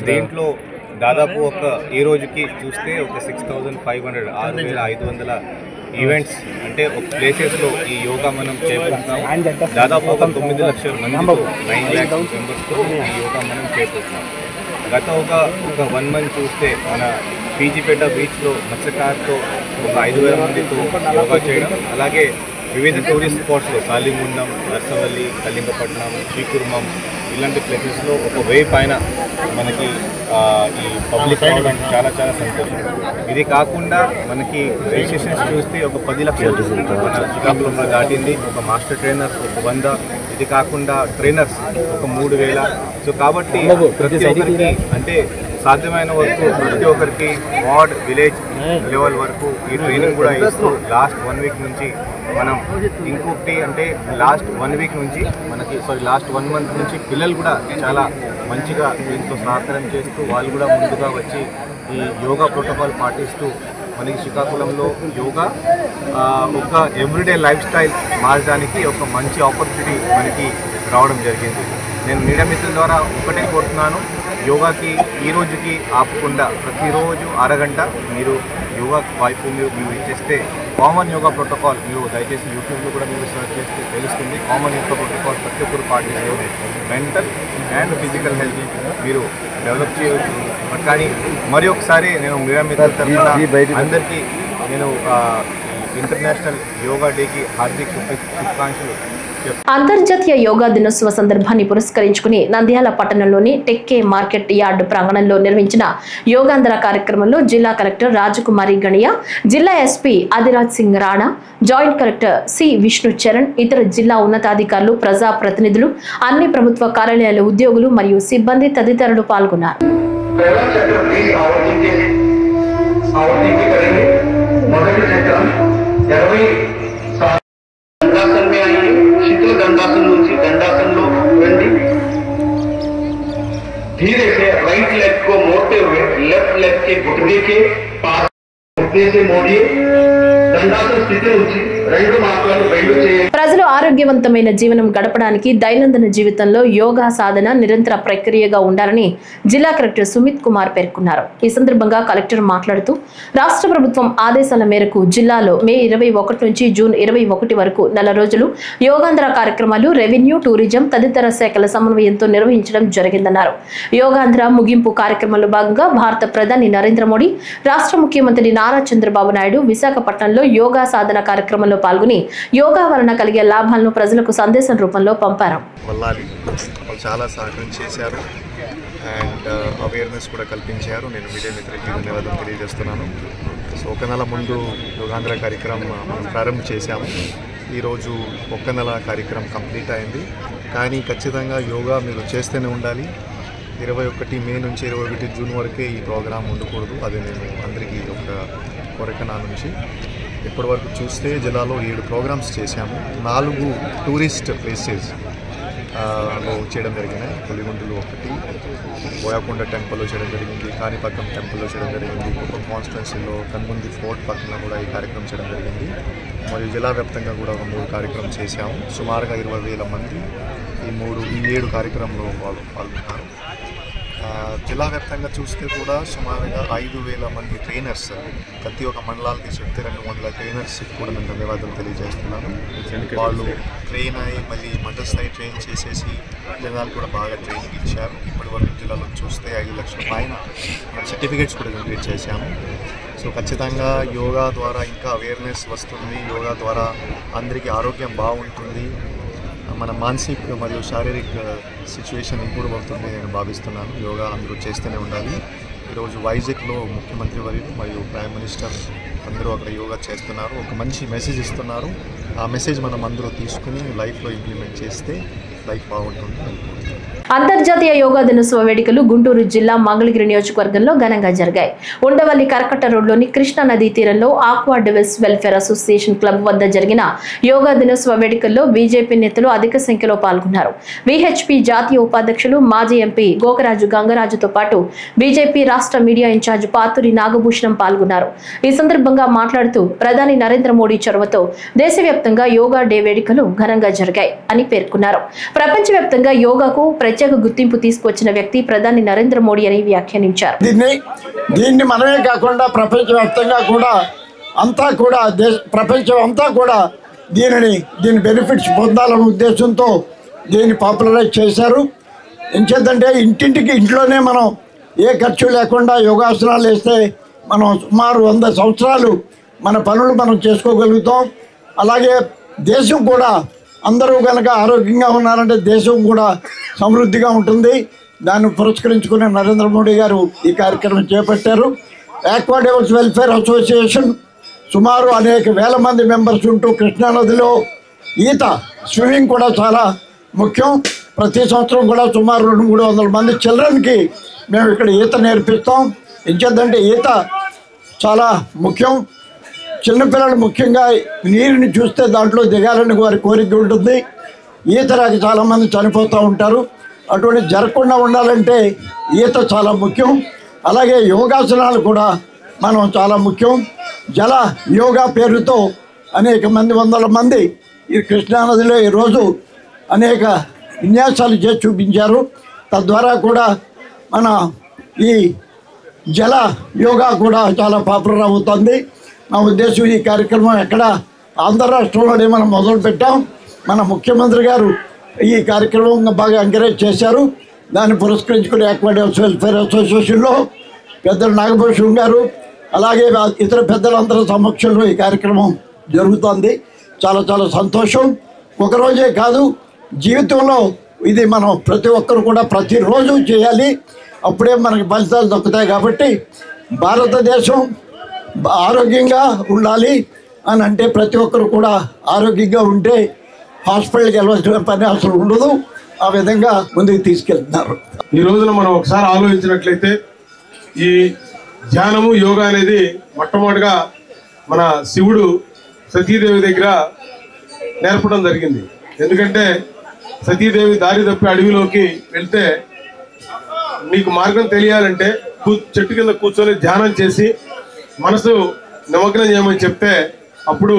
Speaker 10: దీంట్లో దాదాపు ఈ రోజుకి చూస్తే ఒక 6,500 6,500 ఈవెంట్స్ అంటే ఒక ప్లేసెస్లో ఈ యోగా మనం చేపడుతున్నాం. దాదాపు ఒక 9 లక్షల మందితో 9 lakhs మెంబర్స్తో ఈ యోగా మనం చేపడుతున్నాం. గత ఒక 1 month చూస్తే మన పీజీపేట బీచ్లో మత్స్యకారుతో ఒక 5,000 మందితో యోగా చేయడం, అలాగే వివిధ టూరిస్ట్ స్పాట్స్లో సాలిగుండం, నర్సవల్లి, కళింగపట్నం, శ్రీకుర్మం ఇలాంటి ప్లేసెస్లో ఒక 1000 పైన మనకి ఈ పబ్లిక్ రావడం చాలా సంతోషం. ఇది కాకుండా మనకి రిజిస్ట్రేషన్స్ చూస్తే ఒక 10 లక్షలు మన శ్రీకాకుళంలో దాటింది. ఒక మాస్టర్ ట్రైనర్స్ ఒక 100, ఇది కాకుండా ట్రైనర్స్ ఒక 3,000. సో కాబట్టి ప్రతి ఒక్కరికి అంటే సాధ్యమైన వరకు ప్రతి ఒక్కరికి వార్డ్ విలేజ్ లెవెల్ వరకు ఈ ట్రైనింగ్ కూడా ఇస్తూ లాస్ట్ 1 వీక్ నుంచి మనం ఇంకొకటి అంటే లాస్ట్ 1 వీక్ నుంచి లాస్ట్ 1 మంత్ నుంచి పిల్లలు కూడా చాలా మంచిగా దీంతో సహకారం చేస్తూ వాళ్ళు కూడా ముందుగా వచ్చి ఈ యోగా ప్రోటోకాల్ పాటిస్తూ మనకి శ్రీకాకుళంలో యోగా ఒక ఎవ్రీడే లైఫ్ స్టైల్ మార్చడానికి ఒక మంచి ఆపర్చునిటీ మనకి రావడం జరిగింది. నేను మీడియా మిత్రుల ద్వారా ఒకటే కోరుతున్నాను, యోగాకి ఈ రోజుకి ఆపకుండా ప్రతిరోజు అరగంట మీరు యోగా వైపు మీరు ఇచ్చేస్తే కామన్ యోగా ప్రోటోకాల్ మీరు దయచేసి యూట్యూబ్లో కూడా మీరు సర్చ్ చేస్తే తెలుస్తుంది. కామన్ యోగా ప్రోటోకాల్ ప్రతి ఒక్కరు పాటిస్తూ మెంటల్ అండ్ ఫిజికల్ హెల్త్ మీరు డెవలప్ చేయవచ్చు. కానీ మరి ఒకసారి నేను మీడియా మిత్రుల తరఫున అందరికీ నేను ఇంటర్నేషనల్ యోగా డేకి హార్దిక శుభాకాంక్షలు.
Speaker 1: అంతర్జాతీయ యోగా దినోత్సవ సందర్భాన్ని పురస్కరించుకుని నంద్యాల పట్టణంలోని టెక్కే మార్కెట్ యార్డ్ ప్రాంగణంలో నిర్వహించిన యోగాంధ్ర కార్యక్రమంలో జిల్లా కలెక్టర్ రాజకుమారి గణియా, జిల్లా SP Adiraj Singh Rana, joint collector C Vishnu Charan, ఇతర జిల్లా ఉన్నతాధికారులు, ప్రజా ప్రతినిధులు, అన్ని ప్రభుత్వ కార్యాలయాల ఉద్యోగులు మరియు సిబ్బంది తదితరులు పాల్గొన్నారు.
Speaker 11: दंडासन నుంచి दंडासन రండి. धीरे से राइट लेग को मोड़ते हुए लेफ्ट लेग के घुटने के पास घुटने से मोड़िए. दंडासन స్థితి నుంచి 2 మార్గాలు బెండ్ చేయండి.
Speaker 1: ప్రజలు ఆరోగ్యవంతమైన జీవనం గడపడానికి దైనందిన జీవితంలో యోగా సాధన నిరంతర ప్రక్రియగా ఉండాలని జిల్లా కలెక్టర్ సుమిత్ కుమార్ పేర్కొన్నారు. ఈ సందర్భంగా కలెక్టర్ మాట్లాడుతూ రాష్ట్ర ప్రభుత్వం ఆదేశాల మేరకు జిల్లాలో మే 21 నుంచి జూన్ 21 వరకు నెల రోజులు యోగాంధ్ర కార్యక్రమాలు రెవెన్యూ, టూరిజం తదితర శాఖల సమన్వయంతో నిర్వహించడం జరిగిందన్నారు. యోగాంధ్ర ముగింపు కార్యక్రమంలో భాగంగా భారత ప్రధాని నరేంద్ర మోడీ, రాష్ట్ర ముఖ్యమంత్రి నారా చంద్రబాబు నాయుడు విశాఖపట్నంలో యోగా సాధన కార్యక్రమంలో పాల్గొని యోగా వలన కలిగే లాభాలను ప్రజలకు సందేశం రూపంలో పంపారు.
Speaker 12: చాలా సహకారం చేశారు అండ్ అవేర్నెస్ కూడా కల్పించారు. నేను మీడియా మిత్రులకి ధన్యవాదాలు తెలియజేస్తున్నాను. సో 1 నెల ముందు యోగాంధ్ర కార్యక్రమం మనం ప్రారంభం చేశాము. ఈరోజు 1 నెల కార్యక్రమం కంప్లీట్ అయింది. కానీ ఖచ్చితంగా యోగా మీరు చేస్తూనే ఉండాలి. 21 మే నుంచి 21 జూన్ వరకే ఈ ప్రోగ్రాం ఉండకూడదు. అది నేను అందరికీ ఒక కోరిక నా నుంచి. ఇప్పటి వరకు చూస్తే జిల్లాలో 7 ప్రోగ్రామ్స్ చేశాము. 4 టూరిస్ట్ ప్లేసెస్ లో చేయడం జరిగినాయి. కొలిగుండులో 1, బోయాకొండ టెంపుల్లో చేయడం జరిగింది, కాణిపాకం టెంపుల్లో చేయడం జరిగింది, కుప్పం కాన్స్టిట్యున్సీలో కన్ముంది ఫోర్ట్ పక్కన కూడా ఈ కార్యక్రమం చేయడం జరిగింది. మరియు జిల్లా వ్యాప్తంగా కూడా ఒక 3 కార్యక్రమం చేశాము. సుమారుగా 20,000 మంది ఈ 7 కార్యక్రమంలో పాల్గొన్నారు. జిల్లా వ్యాప్తంగా చూస్తే కూడా సుమారుగా 5,000 మంది ట్రైనర్స్, ప్రతి ఒక్క మండలాలకి చెప్తే 200 ట్రైనర్స్కి కూడా నేను ధన్యవాదాలు తెలియజేస్తున్నాను. వాళ్ళు ట్రైన్ అయ్యి మళ్ళీ మండల స్థాయి ట్రైన్ చేసేసి జనాలు కూడా బాగా ట్రైనింగ్ ఇచ్చారు. ఇప్పటి వరకు జిల్లాలో చూస్తే 5 లక్షల పైన సర్టిఫికేట్స్ కూడా జనరేట్ చేశాము. సో ఖచ్చితంగా యోగా ద్వారా ఇంకా అవేర్నెస్ వస్తుంది. యోగా ద్వారా అందరికీ ఆరోగ్యం బాగుంటుంది. మన మానసిక మరియు శారీరక సిచ్యువేషన్ ఇంప్రూవ్ అవుతుంది నేను భావిస్తున్నాను. యోగా అందరూ చేస్తూనే ఉండాలి. ఈరోజు వైజాగ్లో ముఖ్యమంత్రి వర్యులు మరియు ప్రైమ్ మినిస్టర్ అందరూ అక్కడ యోగా చేస్తున్నారు. ఒక మంచి మెసేజ్ ఇస్తున్నారు. ఆ మెసేజ్ మనం అందరూ తీసుకుని లైఫ్లో ఇంప్లిమెంట్ చేస్తే లైఫ్ బాగుంటుంది.
Speaker 1: అంతర్జాతీయ యోగా దినోత్సవ వేడుకలు గుంటూరు జిల్లా మంగళగిరి నియోజకవర్గంలో ఘనంగా జరిగాయి. ఉండవల్లి కరకట్ట రోడ్లోని కృష్ణా నదీ తీరంలో aqua devils welfare association club వద్ద జరిగిన యోగా దినోత్సవ వేడుకల్లో బీజేపీ నేతలు అధిక సంఖ్యలో పాల్గొన్నారు. విహెచ్పి జాతీయ ఉపాధ్యక్షులు మాజీ ఎంపీ గోకరాజు గంగరాజుతో పాటు బీజేపీ రాష్ట్ర మీడియా ఇన్ఛార్జ్ పాతూరి నాగభూషణం పాల్గొన్నారు. ఈ సందర్భంగా మాట్లాడుతూ ప్రధాని నరేంద్ర మోడీ చొరవతో దేశవ్యాప్తంగా యోగా డే వేడుకలు ఘనంగా జరిగాయి అని పేర్కొన్నారు. ప్రపంచవ్యాప్తంగా యోగాకు ప్రత్యేక గుర్తింపు తీసుకొచ్చిన వ్యక్తి ప్రధాని నరేంద్ర మోడీ అని వ్యాఖ్యానించారు.
Speaker 13: దీన్ని మనమే కాకుండా ప్రపంచవ్యాప్తంగా కూడా ప్రపంచం అంతా కూడా దీని బెనిఫిట్స్ పొందాలనే ఉద్దేశంతో దీన్ని పాపులరైజ్ చేశారు. ఎంచేతంటే ఇంట్లోనే మనం ఏ ఖర్చు లేకుండా యోగాసనాలు వేస్తే మనం సుమారు 100 సంవత్సరాలు మన పనులు మనం చేసుకోగలుగుతాం. అలాగే దేశం కూడా అందరూ కనుక ఆరోగ్యంగా ఉన్నారంటే దేశం కూడా సమృద్ధిగా ఉంటుంది. దాన్ని పురస్కరించుకుని నరేంద్ర మోడీ గారు ఈ కార్యక్రమం చేపట్టారు. ఆక్వా డెవిల్స్ వెల్ఫేర్ అసోసియేషన్ సుమారు అనేక వేల మంది మెంబర్స్ ఉంటూ కృష్ణానదిలో స్విమ్మింగ్ కూడా చాలా ముఖ్యం. ప్రతి సంవత్సరం కూడా సుమారు 200-300 మంది చిల్డ్రన్కి మేము ఇక్కడ ఈత నేర్పిస్తాం. ఎంచేతంటే ఈత చాలా ముఖ్యం. చిన్నపిల్లలు ముఖ్యంగా నీరుని చూస్తే దాంట్లో దిగాలని వారి కోరిక ఉంటుంది. ఈత రాక చాలామంది చనిపోతూ ఉంటారు. అటువంటి జరగకుండా ఉండాలంటే ఈత చాలా ముఖ్యం. అలాగే యోగాసనాలు కూడా మనం చాలా ముఖ్యం. జల యోగా పేరుతో అనేక మంది వందల మంది ఈ కృష్ణానదిలో ఈరోజు అనేక విన్యాసాలు చేసి చూపించారు. తద్వారా కూడా మన ఈ జల యోగా కూడా చాలా పాపులర్ అవుతుంది. నా ఉద్దేశం ఈ కార్యక్రమం ఎక్కడ ఆంధ్ర రాష్ట్రంలోనే మనం మొదలుపెట్టాం. మన ముఖ్యమంత్రి గారు ఈ కార్యక్రమం బాగా ఎంకరేజ్ చేశారు. దాన్ని పురస్కరించుకుని ఆక్వాటిక్స్ వెల్ఫేర్ అసోసియేషన్లో పెద్దలు నాగభూషణ్ గారు అలాగే ఇతర పెద్దలందరి సమక్షంలో ఈ కార్యక్రమం జరుగుతుంది. చాలా చాలా సంతోషం. ఒకరోజే కాదు, జీవితంలో ఇది మనం ప్రతి ఒక్కరు కూడా ప్రతిరోజు చేయాలి. అప్పుడే మనకి ఫలితాలు దక్కుతాయి. కాబట్టి భారతదేశం ఆరోగ్యంగా ఉండాలి అని అంటే ప్రతి ఒక్కరు కూడా ఆరోగ్యంగా ఉంటే హాస్పిటల్కి వెళ్ళవలసిన పని అసలు ఉండదు. ఆ విధంగా ముందుకు తీసుకెళ్తున్నారు.
Speaker 14: ఈ రోజున మనం ఒకసారి ఆలోచించినట్లయితే ఈ ధ్యానము యోగా అనేది మొట్టమొదటిగా మన శివుడు సతీదేవి దగ్గర నేర్పడం జరిగింది. ఎందుకంటే సతీదేవి దారి తప్పి అడవిలోకి వెళ్తే నీకు మార్గం తెలియాలంటే చెట్టు కింద కూర్చొని ధ్యానం చేసి మనసు నిమగ్నం చేయమని చెప్తే అప్పుడు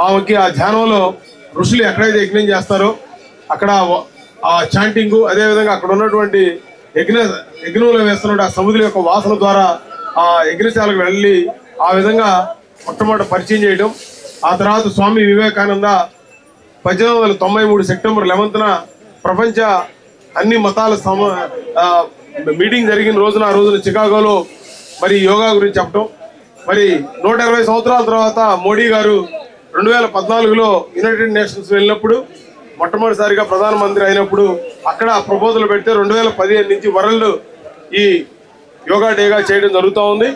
Speaker 14: ఆమెకి ఆ ధ్యానంలో ఋషులు ఎక్కడైతే యజ్ఞం చేస్తారో అక్కడ ఆ చాంటింగు, అదేవిధంగా అక్కడ ఉన్నటువంటి యజ్ఞంలో వేస్తున్న ఆ సముద్రం యొక్క వాసన ద్వారా ఆ యజ్ఞశాలకు వెళ్ళి ఆ విధంగా మొట్టమొదటి పరిచయం చేయడం. ఆ తర్వాత స్వామి వివేకానంద 1893 సెప్టెంబర్ 11న ప్రపంచ అన్ని మతాల మీటింగ్ జరిగిన రోజున ఆ రోజున చికాగోలో మరి యోగా గురించి చెప్పడం. మరి 120 సంవత్సరాల తర్వాత మోడీ గారు 2014లో యునైటెడ్ నేషన్స్ వెళ్ళినప్పుడు మొట్టమొదటిసారిగా ప్రధానమంత్రి అయినప్పుడు అక్కడ ప్రపోజల్ పెడితే 2015 నుంచి వరల్డ్ ఈ యోగా డేగా చేయడం జరుగుతూ ఉంది.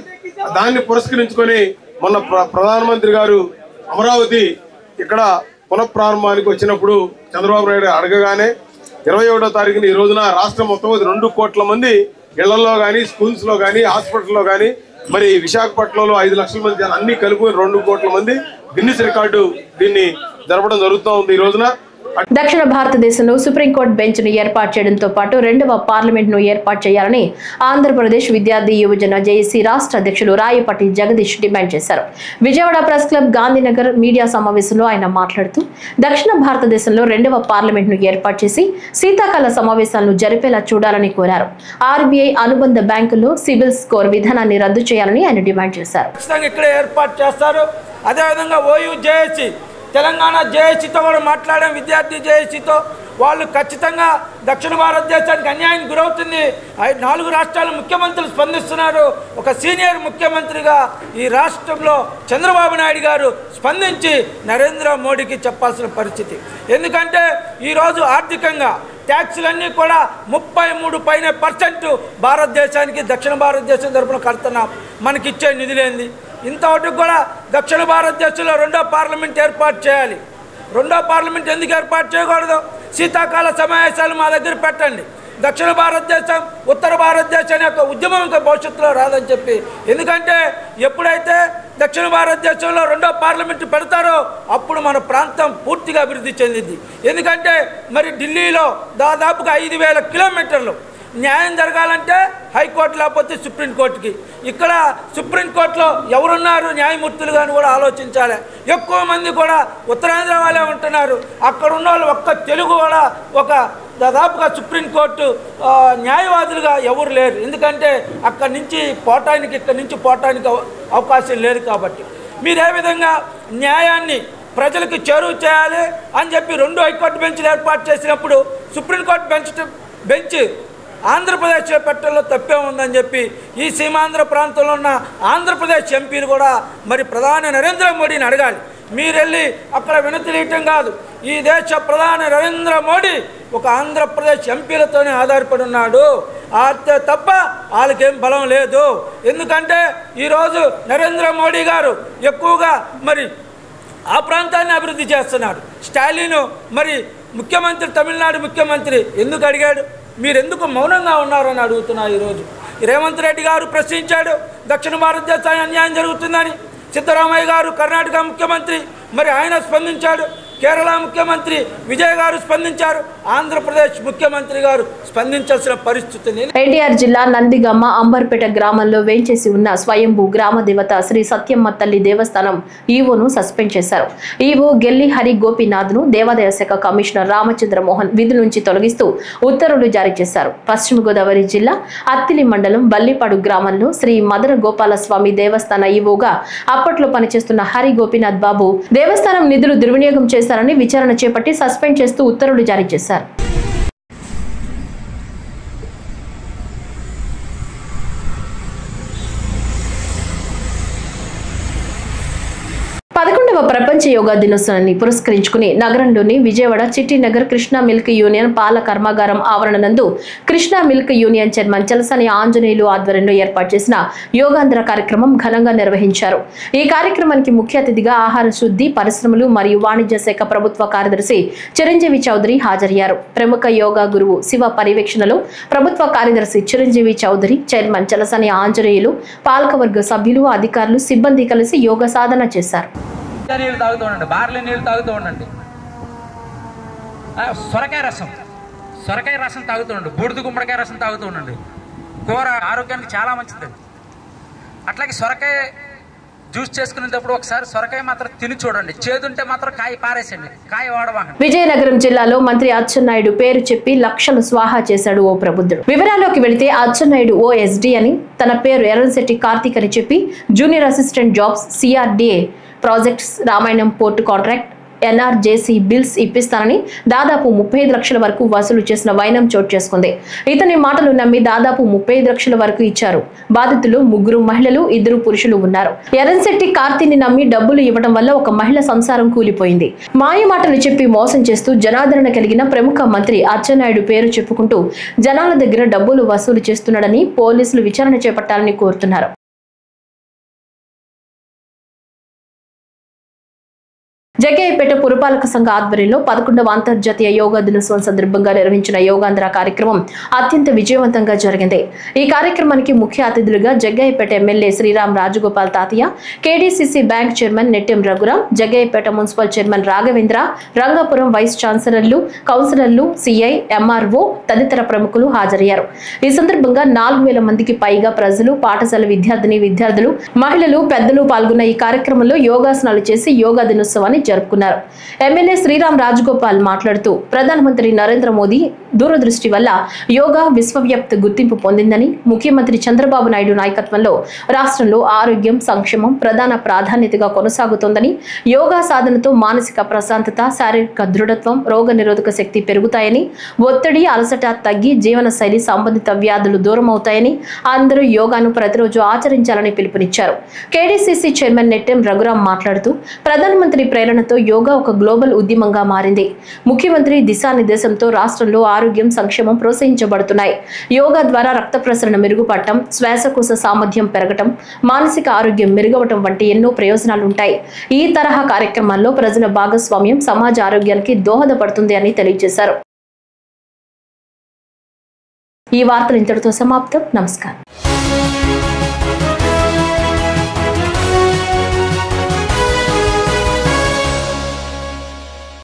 Speaker 14: దాన్ని పురస్కరించుకొని మొన్న ప్రధానమంత్రి గారు అమరావతి ఇక్కడ పునఃప్రారంభానికి వచ్చినప్పుడు చంద్రబాబు నాయుడు అడగగానే 21వ తారీఖున ఈ రోజున రాష్ట్రం మొత్తం 2 కోట్ల మంది ఇళ్లలో కానీ స్కూల్స్లో కానీ హాస్పిటల్లో కానీ మరి విశాఖపట్నంలో 5 లక్షల మంది అన్ని కలుపుకొని 2 కోట్ల మంది గిన్నిస్ రికార్డు దీన్ని జరపడం జరుగుతూ ఉంది. ఈ రోజున
Speaker 1: దక్షిణ భారతదేశంలో సుప్రీంకోర్టు బెంచ్ ను ఏర్పాటు చేయడంతో పాటు 2వ పార్లమెంట్ ను ఏర్పాటు చేయాలని ఆంధ్రప్రదేశ్ విద్యార్థి యువజన జేఏసీ రాష్ట్ర అధ్యక్షులు రాయపటి జగదీష్ డిమాండ్ చేశారు. Vijayawada press club Gandhinagar media సమావేశంలో ఆయన మాట్లాడుతూ దక్షిణ భారతదేశంలో 2వ పార్లమెంట్ ను ఏర్పాటు చేసి శీతాకాల సమావేశాలను జరిపేలా చూడాలని కోరారు. ఆర్బీఐ అనుబంధ బ్యాంకుల్లో సిబిల్ స్కోర్ విధానాన్ని రద్దు చేయాలని ఆయన డిమాండ్ చేశారు.
Speaker 15: అదేవిధంగా ఓయూ జేఏసీ తెలంగాణ జేఏసీతో కూడా మాట్లాడాం. విద్యార్థి జేఏసీతో వాళ్ళు ఖచ్చితంగా దక్షిణ భారతదేశానికి అన్యాయం గురవుతుంది. 4 రాష్ట్రాల ముఖ్యమంత్రులు స్పందిస్తున్నారు. ఒక సీనియర్ ముఖ్యమంత్రిగా ఈ రాష్ట్రంలో చంద్రబాబు నాయుడు గారు స్పందించి నరేంద్ర మోడీకి చెప్పాల్సిన పరిస్థితి. ఎందుకంటే ఈరోజు ఆర్థికంగా ట్యాక్సులన్నీ కూడా 33% భారతదేశానికి దక్షిణ భారతదేశం తరఫున కడుతున్నాం. మనకిచ్చే నిధులేంది? ఇంతవరకు కూడా దక్షిణ భారతదేశంలో 2వ పార్లమెంట్ ఏర్పాటు చేయాలి. 2వ పార్లమెంట్ ఎందుకు ఏర్పాటు చేయకూడదు? శీతాకాల సమావేశాలు మా దగ్గర పెట్టండి. దక్షిణ భారతదేశం ఉత్తర భారతదేశం యొక్క ఉద్యమం ఇంకా భవిష్యత్తులో రాదని చెప్పి. ఎందుకంటే ఎప్పుడైతే దక్షిణ భారతదేశంలో 2వ పార్లమెంటు పెడతారో అప్పుడు మన ప్రాంతం పూర్తిగా అభివృద్ధి చెందింది. ఎందుకంటే మరి ఢిల్లీలో దాదాపుగా 5,000 కిలోమీటర్లు న్యాయం జరగాలంటే హైకోర్టు లేకపోతే సుప్రీంకోర్టుకి. ఇక్కడ సుప్రీంకోర్టులో ఎవరున్నారు న్యాయమూర్తులు కానీ కూడా ఆలోచించాలి. ఎక్కువ మంది కూడా ఉత్తరాంధ్ర వాళ్ళే ఉంటున్నారు. అక్కడ ఉన్న వాళ్ళు ఒక్క తెలుగు కూడా ఒక దాదాపుగా సుప్రీంకోర్టు న్యాయవాదులుగా ఎవరు లేరు. ఎందుకంటే అక్కడి నుంచి పోవటానికి ఇక్కడి నుంచి పోవటానికి అవకాశం లేదు. కాబట్టి మీరు ఏ విధంగా న్యాయాన్ని ప్రజలకు చేరువ చేయాలి అని చెప్పి 2 హైకోర్టు బెంచ్లు ఏర్పాటు చేసినప్పుడు సుప్రీంకోర్టు బెంచ్ ఆంధ్రప్రదేశ్లో పెట్టడంలో తప్పే ఉందని చెప్పి ఈ సీమాంధ్ర ప్రాంతంలో ఉన్న ఆంధ్రప్రదేశ్ ఎంపీలు కూడా మరి ప్రధాని నరేంద్ర మోడీని అడగాలి. మీరు వెళ్ళి అక్కడ వినతిలీయటం కాదు. ఈ దేశ ప్రధాని నరేంద్ర మోడీ ఒక ఆంధ్రప్రదేశ్ ఎంపీలతోనే ఆధారపడి ఉన్నాడు. తప్ప వాళ్ళకేం బలం లేదు. ఎందుకంటే ఈరోజు నరేంద్ర మోడీ గారు ఎక్కువగా మరి ఆ ప్రాంతాన్ని అభివృద్ధి చేస్తున్నాడు. స్టాలిన్ మరి ముఖ్యమంత్రి, తమిళనాడు ముఖ్యమంత్రి ఎందుకు అడిగాడు? మీరు ఎందుకు మౌనంగా ఉన్నారని అడుగుతున్నా. ఈరోజు రేవంత్ రెడ్డి గారు ప్రశ్నించాడు, దక్షిణ భారతదేశానికి అన్యాయం జరుగుతుందని. సిద్ధరామయ్య గారు కర్ణాటక ముఖ్యమంత్రి, మరి ఆయన స్పందించాడు. కేరళ ముఖ్యమంత్రి విజయ్ గారు స్పందించారు. ఆంధ్రప్రదేశ్ ముఖ్యమంత్రి గారు స్పందించాల్సిన పరిస్థితి.
Speaker 1: ఎన్టీఆర్ జిల్లా నందిగమ్మ అంబర్పేట గ్రామంలో వేంచేసి ఉన్న స్వయంభూ గ్రామ దేవత శ్రీ సత్యమ్మ తల్లి దేవస్థానం ఈవోను సస్పెండ్ చేశారు. ఈవో గెల్లి హరి గోపీనాథ్ను దేవాదాయ శాఖ కమిషనర్ రామచంద్ర మోహన్ విధుల నుంచి తొలగిస్తూ ఉత్తర్వులు జారీ చేశారు. పశ్చిమ గోదావరి జిల్లా అత్తిలి మండలం బల్లిపాడు గ్రామంలో శ్రీ మదన గోపాల స్వామి దేవస్థాన ఈవోగా అప్పట్లో పనిచేస్తున్న హరి గోపీనాథ్ బాబు దేవస్థానం నిధులు దుర్వినియోగం చేశారని విచారణ చేపట్టి సస్పెండ్ చేస్తూ ఉత్తర్వులు జారీ చేశారు. ప్రపంచ యోగా దినోత్సవాన్ని పురస్కరించుకుని నగరంలోని విజయవాడ చిట్టినగర్ కృష్ణా మిల్క్ యూనియన్ పాల కర్మాగారం ఆవరణ నందు Krishna milk union chairman Chalasani Anjaneyulu ఆధ్వర్యంలో ఏర్పాటు చేసిన యోగాంధ్ర కార్యక్రమం ఘనంగా నిర్వహించారు. ఈ కార్యక్రమానికి ముఖ్య అతిథిగా ఆహార శుద్ధి, పరిశ్రమలు మరియు వాణిజ్య శాఖ ప్రభుత్వ కార్యదర్శి చిరంజీవి చౌదరి హాజరయ్యారు. ప్రముఖ యోగా గురువు శివ పర్యవేక్షణలో ప్రభుత్వ కార్యదర్శి చిరంజీవి చౌదరి, చైర్మన్ చలసాని ఆంజనేయులు, పాలకవర్గ సభ్యులు, అధికారులు, సిబ్బంది కలిసి యోగా సాధన చేశారు.
Speaker 16: నీళ్ళు తాగుతూ ఉండండి, బార్లీ నీళ్ళు తాగుతూ ఉండండి, సొరకాయ రసం తాగుతూ ఉండండి, బూడిద గుమ్మడికాయ రసం తాగుతూ ఉండండి. కూర ఆరోగ్యానికి చాలా మంచిది. అట్లాగే సొరకాయ జ్యూస్ చేసుకునేటప్పుడు ఒకసారి సొరకాయ మాత్రం తిని చూడండి. చేదుంటే మాత్రం కాయ పారేసండి, కాయ వాడవాహండి.
Speaker 1: విజయనగరం జిల్లాలో మంత్రి అచ్చెన్నాయుడు పేరు చెప్పి లక్షలు స్వాహా చేశాడు ఓ ప్రబుద్ధుడు. వివరాల్లోకి వెళితే అచ్చెన్నాయుడు ఓ ఎస్డి అని, తన పేరు ఎర్రశెట్టి కార్తీక్ అని చెప్పి junior assistant jobs, CRDA projects, Ramayanam port contract, NRJC bills ఇప్పిస్తానని దాదాపు 35 లక్షల వరకు వసూలు చేసిన వైనం చోటు చేసుకుంది. ఇతని మాటలు నమ్మి దాదాపు 35 లక్షల వరకు ఇచ్చారు. బాధితులు 3 మహిళలు, 2 పురుషులు ఉన్నారు. ఎర్రశెట్టి కార్తీని నమ్మి డబ్బులు ఇవ్వడం వల్ల ఒక మహిళ సంసారం కూలిపోయింది. మాయ మాటలు చెప్పి మోసం చేస్తూ జనాదరణ కలిగిన ప్రముఖ మంత్రి అచ్చెన్నాయుడు పేరు చెప్పుకుంటూ జనాల దగ్గర డబ్బులు వసూలు చేస్తున్నాడని పోలీసులు విచారణ చేపట్టాలని కోరుతున్నారు. జగ్గయ్యపేట పురపాలక సంఘ ఆధ్వర్యంలో 11వ అంతర్జాతీయ యోగా దినోత్సవం సందర్భంగా నిర్వహించిన యోగాంధ్ర కార్యక్రమం అత్యంత విజయవంతంగా జరిగింది. ఈ కార్యక్రమానికి ముఖ్య అతిథులుగా Jaggayyapeta MLA Sriram Rajagopal Tatayya, KDCC bank chairman Nettem Raghuram, Jaggayyapeta municipal chairman Raghavendra, Rangapuram vice ఛాన్సలర్లు, కౌన్సిలర్లు, సిఐ, ఎంఆర్ఓ తదితర ప్రముఖులు హాజరయ్యారు. ఈ సందర్భంగా 4000 మందికి పైగా ప్రజలు, పాఠశాల విద్యార్థులు, మహిళలు, పెద్దలు పాల్గొన్న ఈ కార్యక్రమంలో యోగాసనాలు చేసి యోగా దినోత్సవాన్ని జరుపుకున్నారు. ఎమ్మెల్యే శ్రీరామ్ రాజగోపాల్ మాట్లాడుతూ ప్రధానమంత్రి నరేంద్ర మోదీ దూరదృష్టి వల్ల యోగా విశ్వవ్యాప్త గుర్తింపు పొందిందని, ముఖ్యమంత్రి చంద్రబాబు నాయుడు నాయకత్వంలో రాష్ట్రంలో ఆరోగ్యం, సంక్షేమం ప్రధాన ప్రాధాన్యతగా కొనసాగుతోందని, యోగా సాధనతో మానసిక ప్రశాంతత, శారీరక దృఢత్వం, రోగ నిరోధక శక్తి పెరుగుతాయని, ఒత్తిడి, అలసట తగ్గి జీవన శైలి సంబంధిత వ్యాధులు దూరం అవుతాయని, అందరూ యోగాను ప్రతిరోజు ఆచరించాలని పిలుపునిచ్చారు. కేడీసీసీ చైర్మన్ నెట్టెం రఘురాం మాట్లాడుతూ ప్రధానమంత్రి ప్రేరణతో యోగా ఒక గ్లోబల్ ఉద్యమంగా మారింది. ముఖ్యమంత్రి దిశానిర్దేశంతో రాష్ట్రంలో ఆరోగ్యం, సంక్షేమం ప్రోత్సహించబడుతున్నాయి. యోగా ద్వారా రక్త ప్రసరణ మెరుగుపడటం, శ్వాసకోశ సామర్థ్యం పెరగటం, మానసిక ఆరోగ్యం మెరుగవటం వంటి ఎన్నో ప్రయోజనాలు ఉంటాయి. ఈ తరహా కార్యక్రమాల్లో ప్రజల భాగస్వామ్యం సమాజ ఆరోగ్యానికి దోహదపడుతుంది అని తెలియజేశారు. ఈ వార్తలు ఇంతటితో సమాప్తం. నమస్కారం.